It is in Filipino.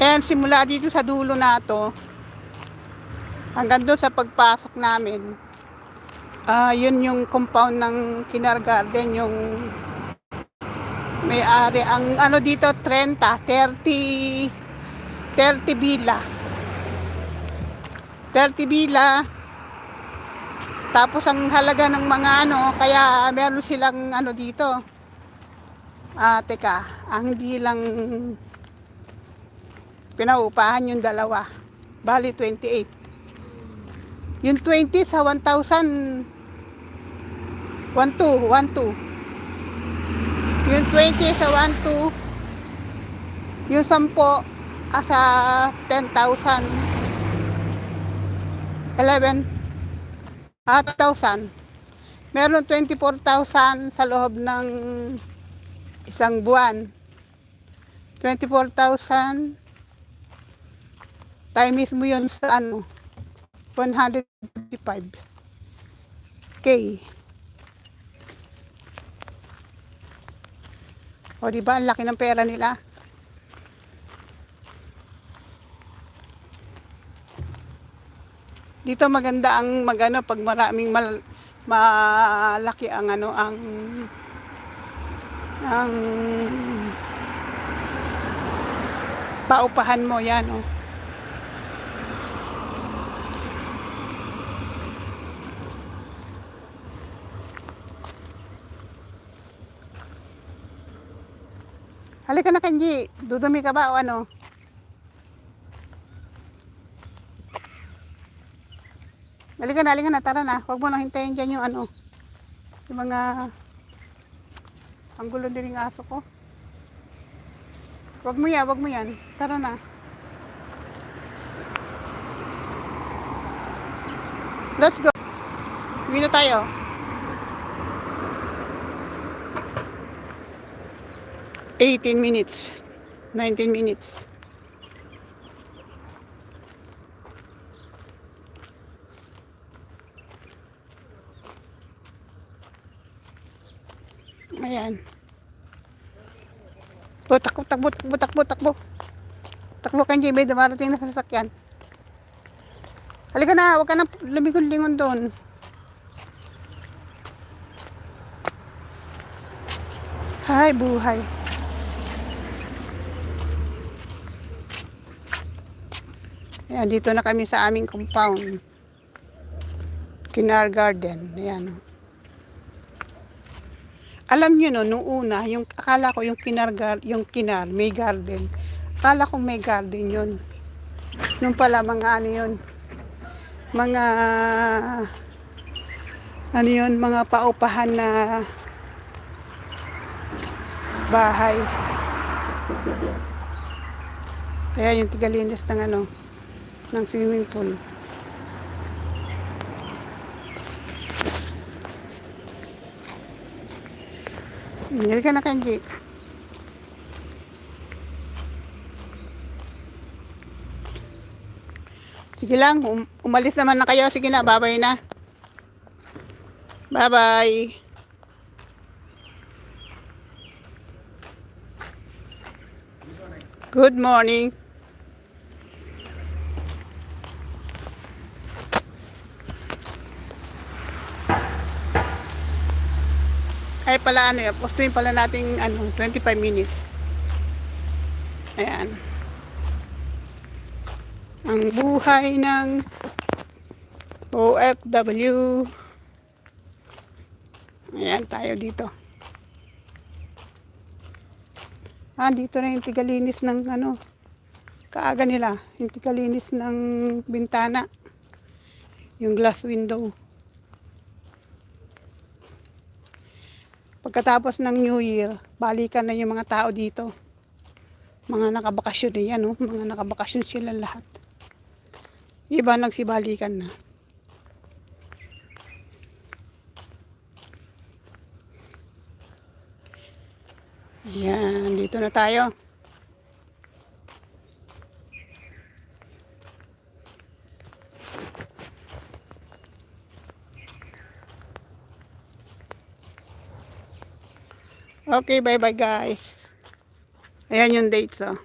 Ayan, simula dito sa dulo na to, hanggang doon sa pagpasok namin, yun yung compound ng kindergarten, yung may-ari. Ang ano dito, 30 bila. 30 bila. Tapos ang halaga ng mga ano, kaya meron silang ano dito. Teka, ang hindi lang pinaupahan yung dalawa. Bali 28. Yung 20 sa 1,000, 12. Yung 20 sa 12, yung 10 sa 10,000. 1,000. Meron 24,000 sa loob ng isang buwan. 24,000 times mo yun sa ano, 155K. O diba, ang laki ng pera nila. Dito maganda ang magano pag maraming malaki ang ano ang paupahan mo yan, oh. Halika na, Kenji. Dudumi ka ba o ano? Halika na, tara na. Huwag mo nang hintayin dyan yung ano, yung mga ang gulo din ng aso ko. Huwag mo yan. Tara na. Let's go. Uwi na tayo. $18 minutes. 19 minutes. Ayan. Takbo. Takbo, Kenji. May dumarating na sasakyan. Halika na. Huwag ka na lumigon-lingon doon. Hay, buhay. Ayan, dito na kami sa aming compound. Kindergarten. Ayan. Alam nyo no, nung una, yung akala ko yung may garden. Akala ko may garden yun. Nung pala mga ano yun. Mga paupahan na bahay. Ayan yung tigalinis ng ano, ng swimming pool. Hindi ka na, Kenji. Sige lang, umalis naman na kayo. Sige na, bye-bye na. Bye-bye. Good morning. Ay pala ano yan, postuin pala natin 25 minutes. Ayan. Ang buhay ng OFW. Ayan tayo dito. Dito na yung tigalinis ng ano, kaaga nila. Yung tigalinis ng bintana. Yung glass window. Pagkatapos ng New Year, balikan na yung mga tao dito. Mga nakabakasyon na yan, oh. Mga nakabakasyon sila lahat. Iba nagsibalikan na. Ayan, dito na tayo. Okay, bye-bye guys. Ayan yung dates, oh.